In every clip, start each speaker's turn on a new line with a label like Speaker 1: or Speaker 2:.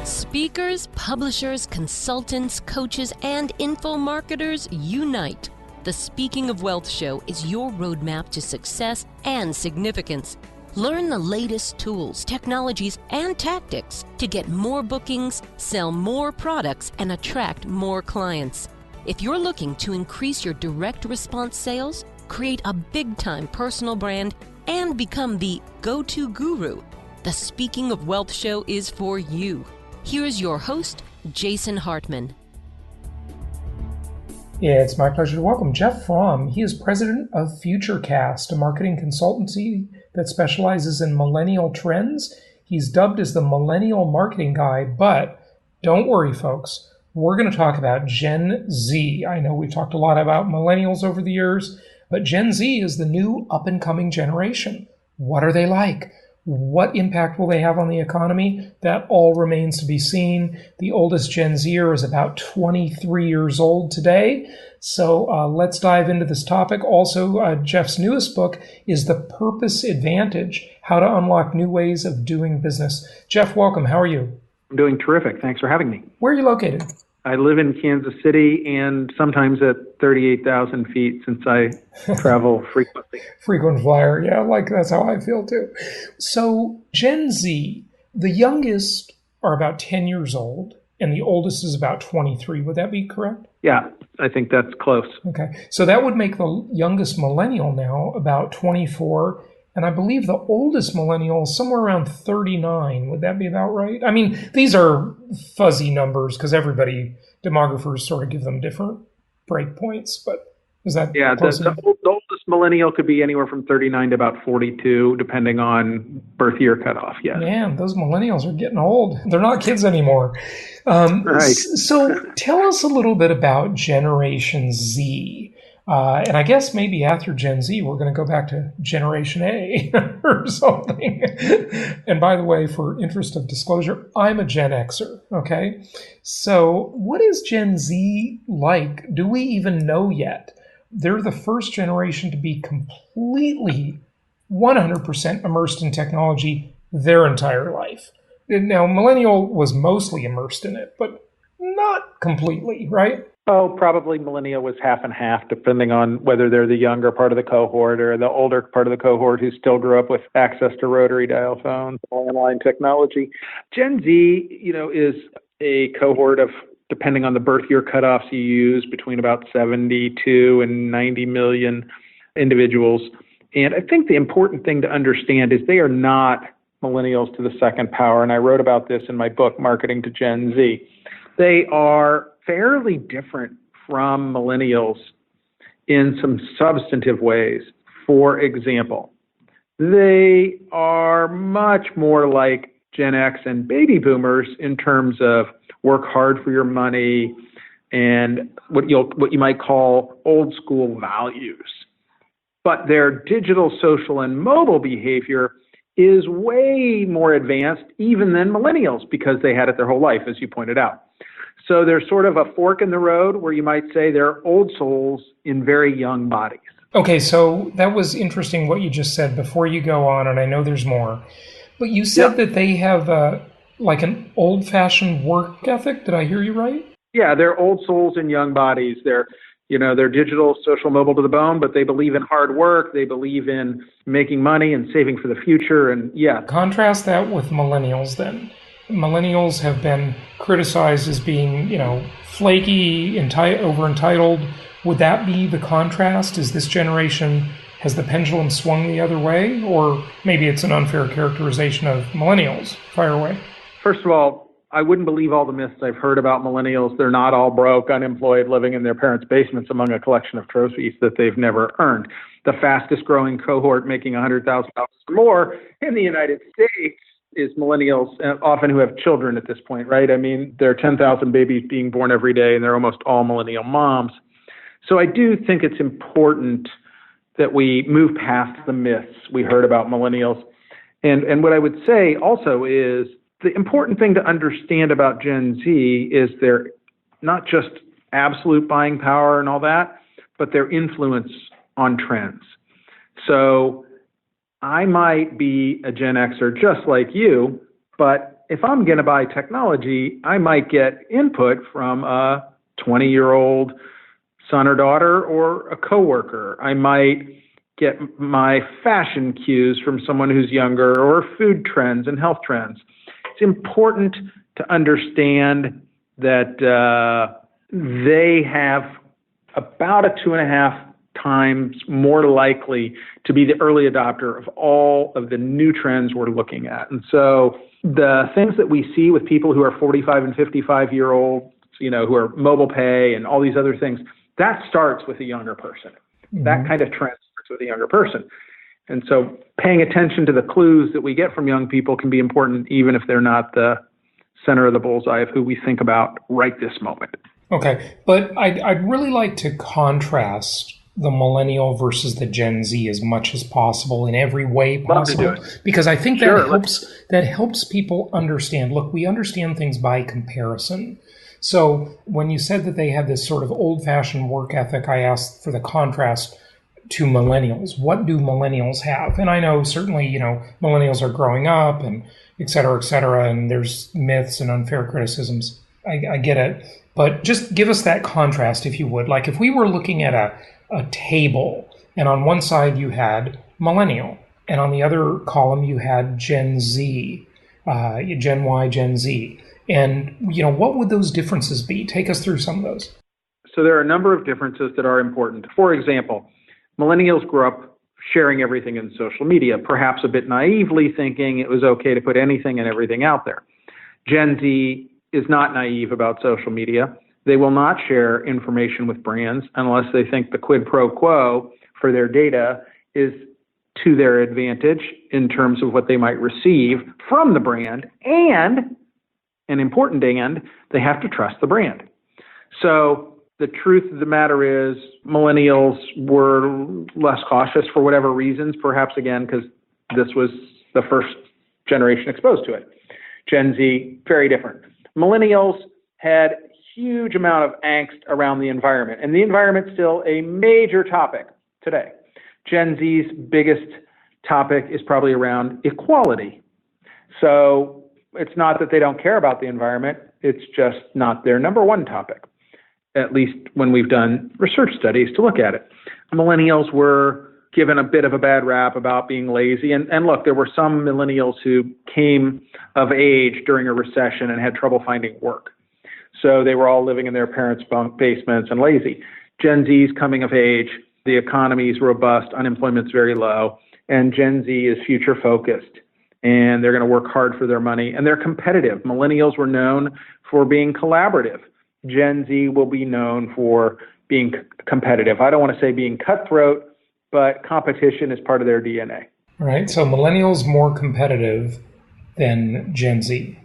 Speaker 1: Speakers, publishers, consultants, coaches, and info marketers unite. The Speaking of Wealth Show is your roadmap to success and significance. Learn the latest tools, technologies, and tactics to get more bookings, sell more products, and attract more clients. If you're looking to increase your direct response sales, create a big-time personal brand, and become the go-to guru, the Speaking of Wealth Show is for you. Here's your host, Jason Hartman.
Speaker 2: Yeah, it's my pleasure to welcome Jeff Fromm. He is president of FutureCast, a marketing consultancy that specializes in millennial trends. He's dubbed as the Millennial Marketing Guy, but don't worry, folks. We're going to talk about Gen Z. I know we've talked a lot about millennials over the years, but Gen Z is the new up-and-coming generation. What are they like? What impact will they have on the economy? That all remains to be seen. The oldest Gen Zer is about 23 years old today. So let's dive into this topic. Also, Jeff's newest book is The Purpose Advantage, How to Unlock New Ways of Doing Business. Jeff, welcome. How are you?
Speaker 3: I'm doing terrific. Thanks for having me.
Speaker 2: Where are you located?
Speaker 3: I live in Kansas City and sometimes at 38,000 feet since I travel frequently.
Speaker 2: Frequent flyer. Yeah, that's how I feel too. So Gen Z, the youngest are about 10 years old and the oldest is about 23. Would that be correct?
Speaker 3: Yeah, I think that's close.
Speaker 2: Okay. So that would make the youngest millennial now about 24. And I believe the oldest millennial is somewhere around 39. Would that be about right? I mean, these are fuzzy numbers because demographers sort of give them different breakpoints. But is that
Speaker 3: the oldest millennial could be anywhere from 39 to about 42, depending on birth year cutoff. Yeah.
Speaker 2: Man, those millennials are getting old. They're not kids anymore.
Speaker 3: Right.
Speaker 2: So tell us a little bit about Generation Z. And I guess maybe after Gen Z, we're going to go back to Generation A or something. And by the way, for interest of disclosure, I'm a Gen Xer, okay? So what is Gen Z like? Do we even know yet? They're the first generation to be completely 100% immersed in technology their entire life. Now, Millennial was mostly immersed in it, but not completely, right?
Speaker 3: Oh, probably millennial was half and half, depending on whether they're the younger part of the cohort or the older part of the cohort who still grew up with access to rotary dial phones, landline technology. Gen Z, is a cohort of, depending on the birth year cutoffs you use, between about 72 and 90 million individuals. And I think the important thing to understand is they are not millennials to the second power. And I wrote about this in my book, Marketing to Gen Z. They are fairly different from millennials in some substantive ways. For example, they are much more like Gen X and baby boomers in terms of work hard for your money and what you might call old school values. But their digital, social, and mobile behavior is way more advanced even than millennials because they had it their whole life, as you pointed out. So there's sort of a fork in the road where you might say they're old souls in very young bodies.
Speaker 2: Okay, so that was interesting what you just said before you go on, and I know there's more. But you said that they have like an old-fashioned work ethic. Did I hear you right?
Speaker 3: Yeah, they're old souls in young bodies. They're digital, social, mobile to the bone, but they believe in hard work. They believe in making money and saving for the future. And yeah.
Speaker 2: Contrast that with millennials then. Millennials have been criticized as being, flaky, over-entitled. Would that be the contrast? Is this generation, has the pendulum swung the other way? Or maybe it's an unfair characterization of millennials. Fire away.
Speaker 3: First of all, I wouldn't believe all the myths I've heard about millennials. They're not all broke, unemployed, living in their parents' basements among a collection of trophies that they've never earned. The fastest growing cohort making $100,000 or more in the United States is millennials, often who have children at this point, right? I mean, there are 10,000 babies being born every day, and they're almost all millennial moms. So I do think it's important that we move past the myths we heard about millennials. And what I would say also is the important thing to understand about Gen Z is their not just absolute buying power and all that, but their influence on trends. So I might be a Gen Xer just like you, but if I'm going to buy technology, I might get input from a 20-year-old son or daughter or a coworker. I might get my fashion cues from someone who's younger, or food trends and health trends. It's important to understand that they have about a 2.5 times more likely to be the early adopter of all of the new trends we're looking at. And so the things that we see with people who are 45 and 55-year-olds, who are mobile pay and all these other things, that starts with a younger person. Mm-hmm. That kind of trend starts with a younger person. And so paying attention to the clues that we get from young people can be important, even if they're not the center of the bullseye of who we think about right this moment.
Speaker 2: Okay, but I'd really like to contrast the millennial versus the Gen Z as much as possible in every way possible, because I think that helps people understand. Look, we understand things by comparison. So when you said that they have this sort of old-fashioned work ethic, I asked for the contrast to millennials. What do millennials have? And I know certainly, millennials are growing up and et cetera, and there's myths and unfair criticisms. I get it. But just give us that contrast, if you would. Like if we were looking at a table, and on one side you had millennial, and on the other column you had Gen Z, Gen Y, Gen Z. And, what would those differences be? Take us through some of those.
Speaker 3: So there are a number of differences that are important. For example, millennials grew up sharing everything in social media, perhaps a bit naively thinking it was okay to put anything and everything out there. Gen Z is not naive about social media. They will not share information with brands unless they think the quid pro quo for their data is to their advantage in terms of what they might receive from the brand, and an important and, they have to trust the brand. So the truth of the matter is millennials were less cautious for whatever reasons, perhaps again because this was the first generation exposed to it. Gen Z, very different. Millennials had huge amount of angst around the environment, and the environment's still a major topic today. Gen Z's biggest topic is probably around equality. So it's not that they don't care about the environment, it's just not their number one topic, at least when we've done research studies to look at it. Millennials were given a bit of a bad rap about being lazy. And look, there were some millennials who came of age during a recession and had trouble finding work. So they were all living in their parents' bunk basements and lazy. Gen Z's coming of age, the economy is robust, unemployment's very low, and Gen Z is future focused. And they're going to work hard for their money, and they're competitive. Millennials were known for being collaborative. Gen Z will be known for being competitive. I don't want to say being cutthroat, but competition is part of their DNA.
Speaker 2: Right. So millennials more competitive than Gen Z.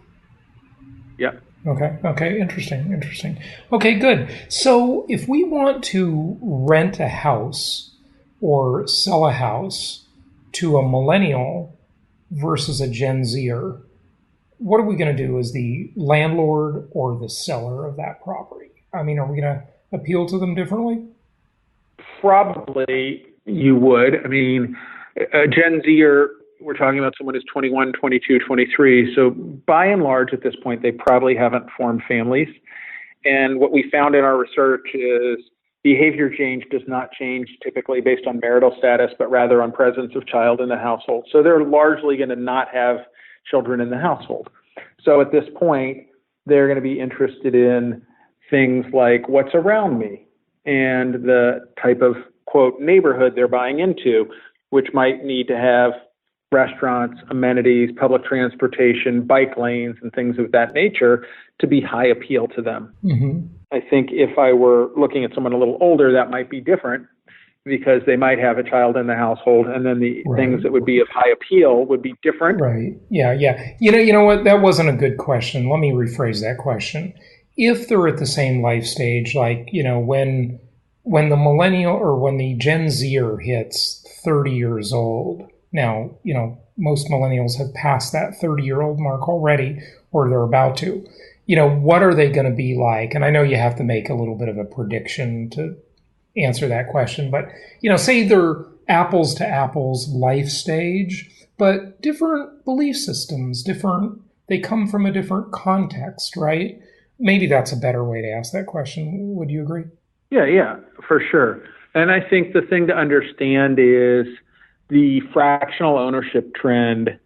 Speaker 3: Yeah.
Speaker 2: Okay. Interesting. Okay, good. So if we want to rent a house or sell a house to a millennial versus a Gen Zer, what are we going to do as the landlord or the seller of that property? I mean, are we going to appeal to them differently?
Speaker 3: Probably you would. I mean, a Gen Zer, we're talking about someone who's 21, 22, 23. So by and large, at this point, they probably haven't formed families. And what we found in our research is behavior change does not change typically based on marital status, but rather on presence of child in the household. So they're largely going to not have children in the household. So at this point, they're going to be interested in things like what's around me and the type of, quote, neighborhood they're buying into, which might need to have restaurants, amenities, public transportation, bike lanes, and things of that nature to be high appeal to them. Mm-hmm. I think if I were looking at someone a little older, that might be different because they might have a child in the household, and then the things that would be of high appeal would be different.
Speaker 2: Right. Yeah. You know what? That wasn't a good question. Let me rephrase that question. If they're at the same life stage, like, when the millennial or when the Gen Zer hits 30 years old, now, most millennials have passed that 30-year-old mark already, or they're about to. What are they going to be like? And I know you have to make a little bit of a prediction to answer that question, but, say they're apples to apples life stage, but different belief systems, different they come from a different context, right? Maybe that's a better way to ask that question. Would you agree?
Speaker 3: Yeah, for sure. And I think the thing to understand is the fractional ownership trend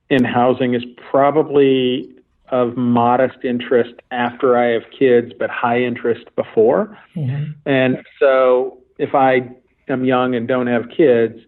Speaker 3: in housing is probably of modest interest after I have kids, but high interest before. Mm-hmm. And so if I am young and don't have kids,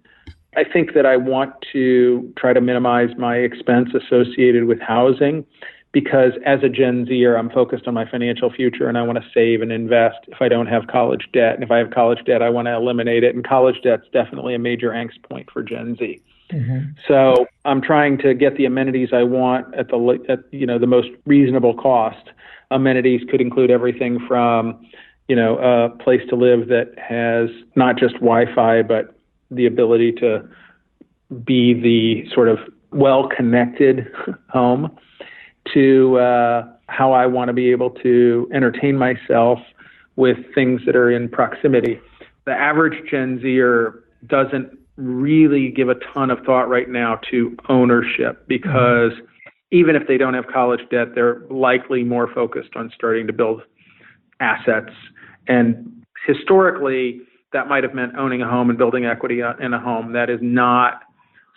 Speaker 3: I think that I want to try to minimize my expense associated with housing, because as a Gen Zer, I'm focused on my financial future and I want to save and invest if I don't have college debt. And if I have college debt, I want to eliminate it. And college debt's definitely a major angst point for Gen Z. Mm-hmm. So I'm trying to get the amenities I want at the most reasonable cost. Amenities could include everything from, a place to live that has not just Wi-Fi, but the ability to be the sort of well-connected home, to how I want to be able to entertain myself with things that are in proximity. The average Gen Zer doesn't really give a ton of thought right now to ownership, because even if they don't have college debt, they're likely more focused on starting to build assets. And historically, that might have meant owning a home and building equity in a home. That is not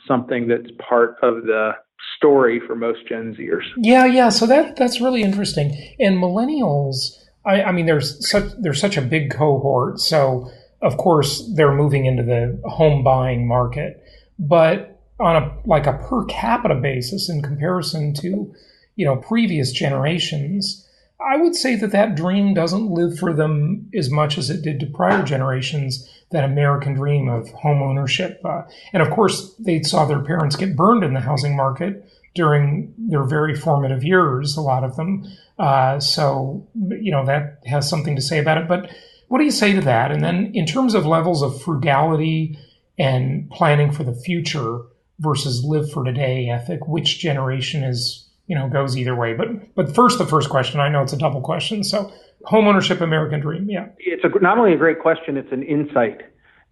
Speaker 3: something that's part of the story for most Gen Zers.
Speaker 2: Yeah. So that's really interesting. And millennials, I mean, there's such a big cohort. So of course they're moving into the home buying market, but on a per capita basis in comparison to, previous generations, I would say that dream doesn't live for them as much as it did to prior generations, that American dream of home ownership. And of course, they saw their parents get burned in the housing market during their very formative years, a lot of them. So that has something to say about it. But what do you say to that? And then in terms of levels of frugality and planning for the future versus live for today ethic, which generation goes either way? But first, the first question, I know it's a double question. So homeownership, American dream. Yeah.
Speaker 3: It's not only a great question, it's an insight.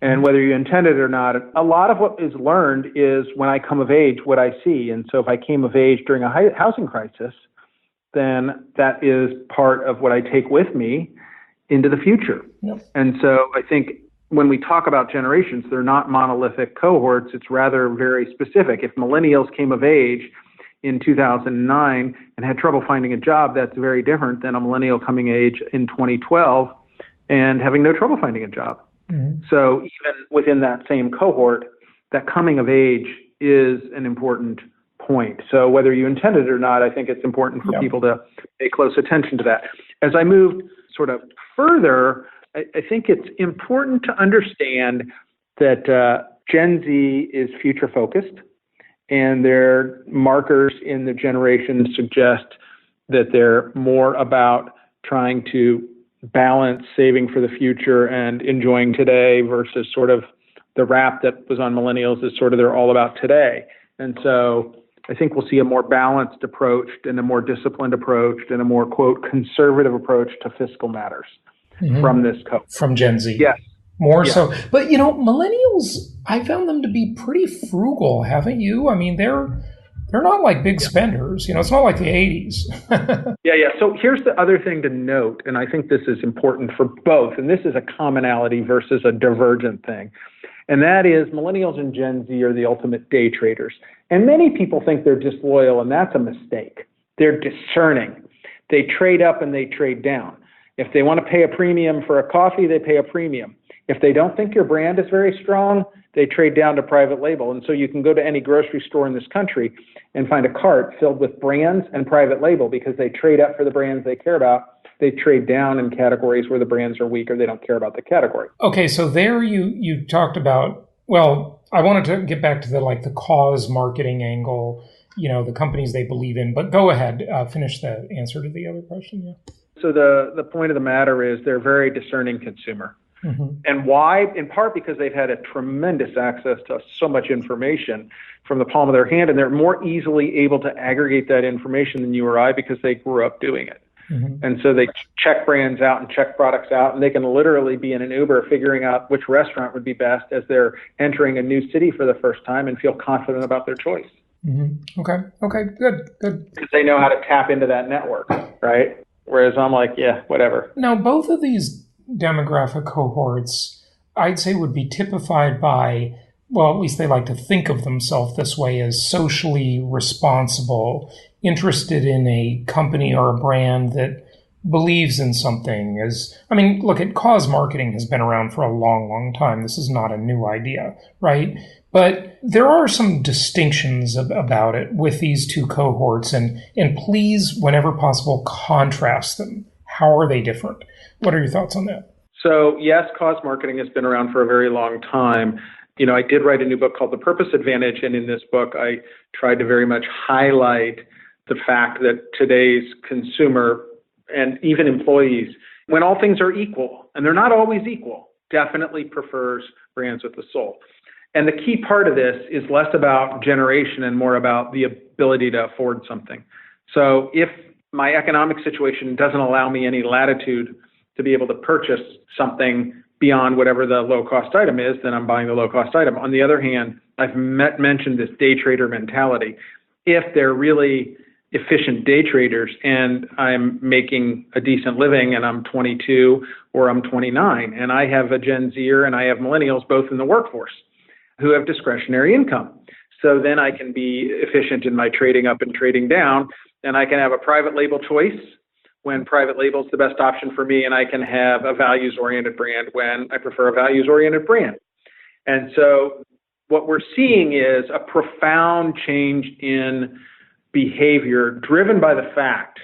Speaker 3: And whether you intend it or not, a lot of what is learned is when I come of age, what I see. And so if I came of age during a housing crisis, then that is part of what I take with me into the future. Yep. And so I think when we talk about generations, they're not monolithic cohorts. It's rather very specific. If millennials came of age in 2009 and had trouble finding a job, that's very different than a millennial coming of age in 2012 and having no trouble finding a job. Mm-hmm. So even within that same cohort, that coming of age is an important point. So whether you intend it or not, I think it's important for people to pay close attention to that. As I moved sort of further, I think it's important to understand that Gen Z is future focused, and their markers in the generation suggest that they're more about trying to balance saving for the future and enjoying today versus sort of the rap that was on millennials is sort of they're all about today. And so I think we'll see a more balanced approach and a more disciplined approach and a more, quote, conservative approach to fiscal matters from this cohort.
Speaker 2: From Gen Z.
Speaker 3: Yes.
Speaker 2: More so. But, millennials, I found them to be pretty frugal, haven't you? I mean, they're not like big spenders. It's not like the 80s.
Speaker 3: Yeah. So here's the other thing to note, and I think this is important for both, and this is a commonality versus a divergent thing. And that is millennials and Gen Z are the ultimate day traders. And many people think they're disloyal, and that's a mistake. They're discerning. They trade up and they trade down. If they want to pay a premium for a coffee, they pay a premium. If they don't think your brand is very strong, they trade down to private label. And so you can go to any grocery store in this country and find a cart filled with brands and private label because they trade up for the brands they care about. They trade down in categories where the brands are weak or they don't care about the category.
Speaker 2: Okay, so there you talked about, well, I wanted to get back to the cause marketing angle, the companies they believe in. But go ahead, finish the answer to the other question. Yeah.
Speaker 3: So the point of the matter is they're a very discerning consumer. Mm-hmm. And why? In part because they've had a tremendous access to so much information from the palm of their hand, and they're more easily able to aggregate that information than you or I because they grew up doing it. Mm-hmm. And so they check brands out and check products out, and they can literally be in an Uber figuring out which restaurant would be best as they're entering a new city for the first time and feel confident about their choice.
Speaker 2: Okay, good.
Speaker 3: Because they know how to tap into that network, right? Whereas I'm like, yeah, whatever.
Speaker 2: Now, both of these demographic cohorts, I'd say, would be typified by, well, at least they like to think of themselves this way, as socially responsible, interested in a company or a brand that believes in something. Look, at cause marketing has been around for a long, long time. This is not a new idea, right? But there are some distinctions about it with these two cohorts, and please, whenever possible, contrast them. How are they different? What are your thoughts on that?
Speaker 3: So yes, cause marketing has been around for a very long time. I did write a new book called The Purpose Advantage, and in this book, I tried to very much highlight the fact that today's consumer and even employees, when all things are equal, and they're not always equal, definitely prefers brands with a soul. And the key part of this is less about generation and more about the ability to afford something. So if my economic situation doesn't allow me any latitude to be able to purchase something beyond whatever the low-cost item is, then I'm buying the low-cost item. On the other hand, I've mentioned this day trader mentality. If they're really efficient day traders and I'm making a decent living and I'm 22 or I'm 29 and I have a Gen Zer and I have millennials both in the workforce who have discretionary income. So then I can be efficient in my trading up and trading down, and I can have a private label choice when private label is the best option for me, and I can have a values-oriented brand when I prefer a values-oriented brand. And so what we're seeing is a profound change in behavior driven by the fact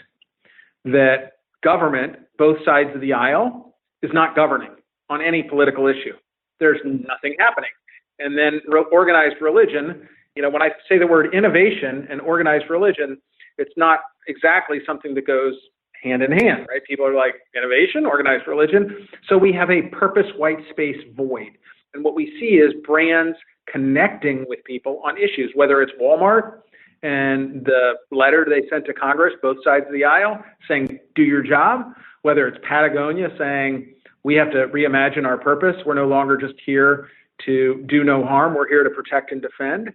Speaker 3: that government, both sides of the aisle, is not governing on any political issue. There's nothing happening. And then organized religion, when I say the word innovation and organized religion, it's not exactly something that goes hand in hand, right? People are like, innovation, organized religion. So we have a purpose white space void. And what we see is brands connecting with people on issues, whether it's Walmart and the letter they sent to Congress, both sides of the aisle, saying, do your job, whether it's Patagonia saying, we have to reimagine our purpose. We're no longer just here to do no harm. We're here to protect and defend.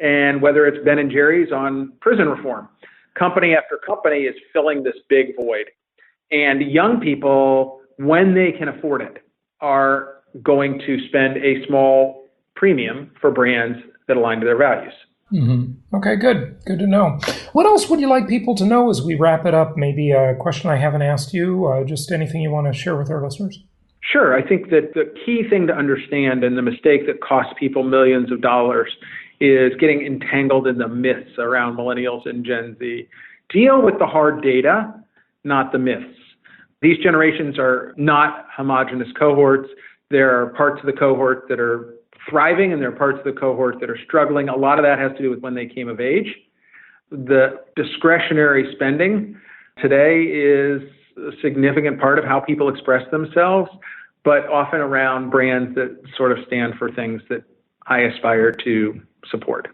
Speaker 3: And whether it's Ben & Jerry's on prison reform, company after company is filling this big void. And young people, when they can afford it, are going to spend a small premium for brands that align to their values.
Speaker 2: Okay, good to know. What else would you like people to know as we wrap it up? Maybe a question I haven't asked you, just anything you want to share with our listeners?
Speaker 3: Sure. I think that the key thing to understand and the mistake that costs people millions of dollars is getting entangled in the myths around millennials and Gen Z. Deal with the hard data, not the myths. These generations are not homogenous cohorts. There are parts of the cohort that are thriving and there are parts of the cohort that are struggling. A lot of that has to do with when they came of age. The discretionary spending today is a significant part of how people express themselves, but often around brands that sort of stand for things that I aspire to support.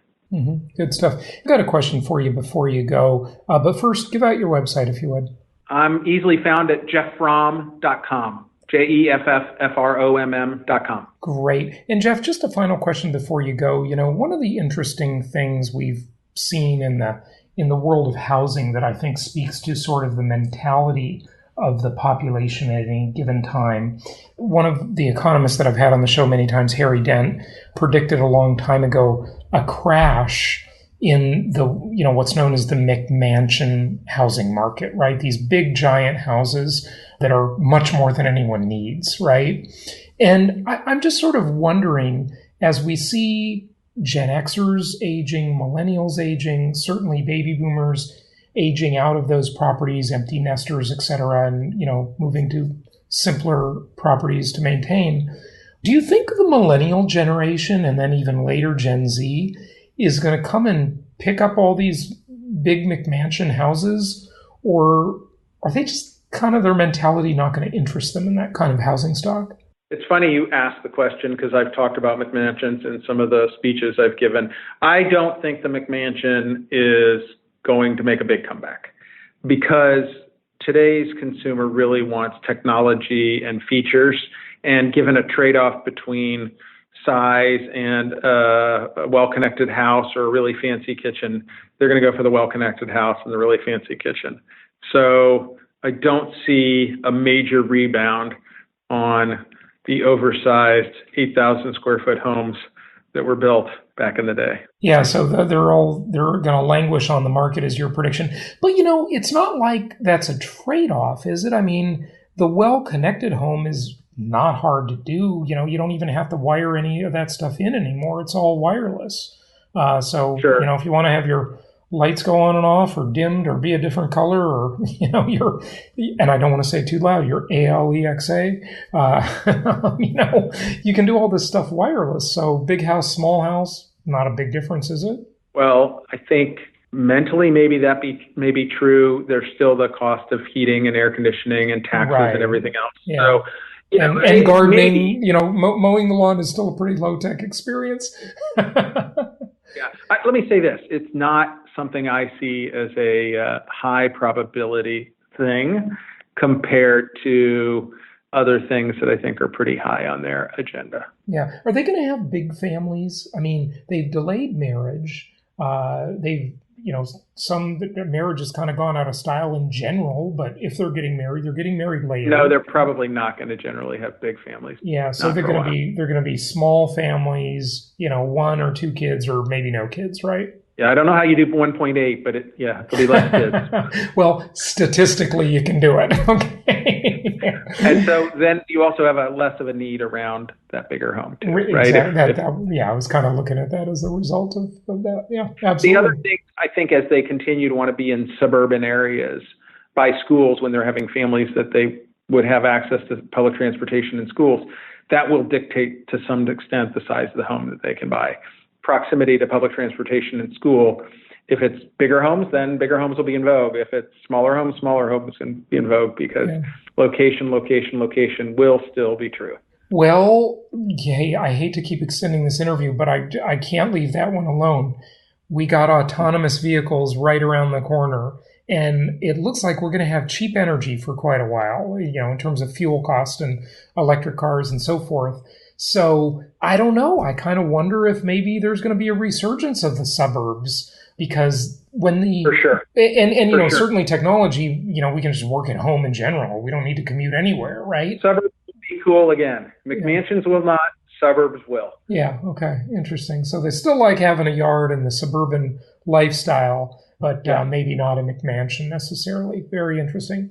Speaker 2: Good stuff. I've got a question for you before you go, but first, give out your website if you would.
Speaker 3: I'm easily found at jefffromm.com, JEFFFROMM.com.
Speaker 2: Great. And Jeff, just a final question before you go. One of the interesting things we've seen in the world of housing that I think speaks to sort of the mentality of the population at any given time. One of the economists that I've had on the show many times, Harry Dent, predicted a long time ago a crash in the, what's known as the McMansion housing market, right? These big giant houses that are much more than anyone needs, right? And I'm just sort of wondering, as we see Gen Xers aging, millennials aging, certainly baby boomers aging out of those properties, empty nesters, et cetera, and, moving to simpler properties to maintain. Do you think the millennial generation and then even later Gen Z is going to come and pick up all these big McMansion houses, or are they just kind of their mentality not going to interest them in that kind of housing stock?
Speaker 3: It's funny you asked the question because I've talked about McMansions in some of the speeches I've given. I don't think the McMansion is going to make a big comeback because today's consumer really wants technology and features, and given a trade-off between size and a well-connected house or a really fancy kitchen, they're going to go for the well-connected house and the really fancy kitchen. So I don't see a major rebound on the oversized 8,000 square foot homes that were built back in the day.
Speaker 2: Yeah, so they're going to languish on the market is your prediction. But, it's not like that's a trade-off, is it? I mean, the well-connected home is not hard to do. You don't even have to wire any of that stuff in anymore. It's all wireless. Sure. If you want to have your lights go on and off or dimmed or be a different color or, and I don't want to say too loud, your ALEXA, you can do all this stuff wireless. So big house, small house, not a big difference, is it?
Speaker 3: Well, I think mentally maybe that may be true. There's still the cost of heating and air conditioning and taxes and everything else. Yeah. So,
Speaker 2: and gardening, mowing the lawn is still a pretty low-tech experience.
Speaker 3: Yeah. Let me say this. It's not something I see as a high probability thing compared to other things that I think are pretty high on their agenda.
Speaker 2: Yeah. Are they going to have big families? I mean, they've delayed marriage. They've some marriage has kind of gone out of style in general, but if they're getting married later.
Speaker 3: No, they're probably not going to generally have big families.
Speaker 2: Yeah, so they're going to be small families, 1 or 2 kids or maybe no kids, right?
Speaker 3: Yeah, I don't know how you do 1.8, but it'll be less kids.
Speaker 2: Well, statistically, you can do it. Okay.
Speaker 3: And so then you also have less of a need around that bigger home, too, right?
Speaker 2: Exactly. I was kind of looking at that as a result of that. Yeah, absolutely.
Speaker 3: The other thing, I think, as they continue to want to be in suburban areas by schools when they're having families that they would have access to public transportation in schools, that will dictate to some extent the size of the home that they can buy. Proximity to public transportation and school. If it's bigger homes, then bigger homes will be in vogue. If it's smaller homes can be in vogue because location will still be true.
Speaker 2: Well, I hate to keep extending this interview, but I can't leave that one alone. We got autonomous vehicles right around the corner, and it looks like we're going to have cheap energy for quite a while, in terms of fuel cost and electric cars and so forth. So I don't know. I kind of wonder if maybe there's going to be a resurgence of the suburbs because
Speaker 3: for sure.
Speaker 2: And certainly technology, we can just work at home in general. We don't need to commute anywhere, right?
Speaker 3: Suburbs will be cool again. McMansions will not. Suburbs will.
Speaker 2: Yeah. Okay. Interesting. So they still like having a yard in the suburban lifestyle, but maybe not a McMansion necessarily. Very interesting.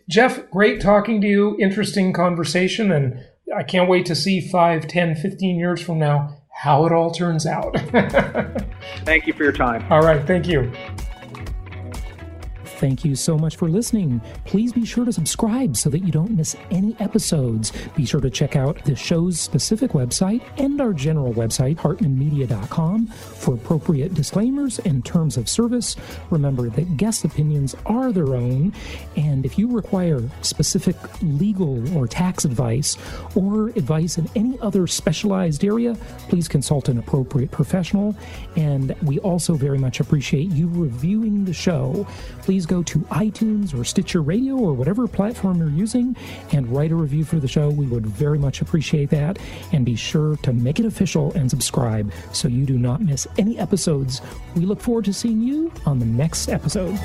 Speaker 2: Jeff, great talking to you. Interesting conversation. And I can't wait to see 5, 10, 15 years from now how it all turns out.
Speaker 3: Thank you for your time.
Speaker 2: All right. Thank you.
Speaker 4: Thank you so much for listening. Please be sure to subscribe so that you don't miss any episodes. Be sure to check out the show's specific website and our general website, hartmanmedia.com, for appropriate disclaimers and terms of service. Remember that guest opinions are their own, and if you require specific legal or tax advice or advice in any other specialized area, please consult an appropriate professional. And we also very much appreciate you reviewing the show. Please go to iTunes or Stitcher Radio or whatever platform you're using and write a review for the show. We would very much appreciate that. And be sure to make it official and subscribe so you do not miss any episodes. We look forward to seeing you on the next episode.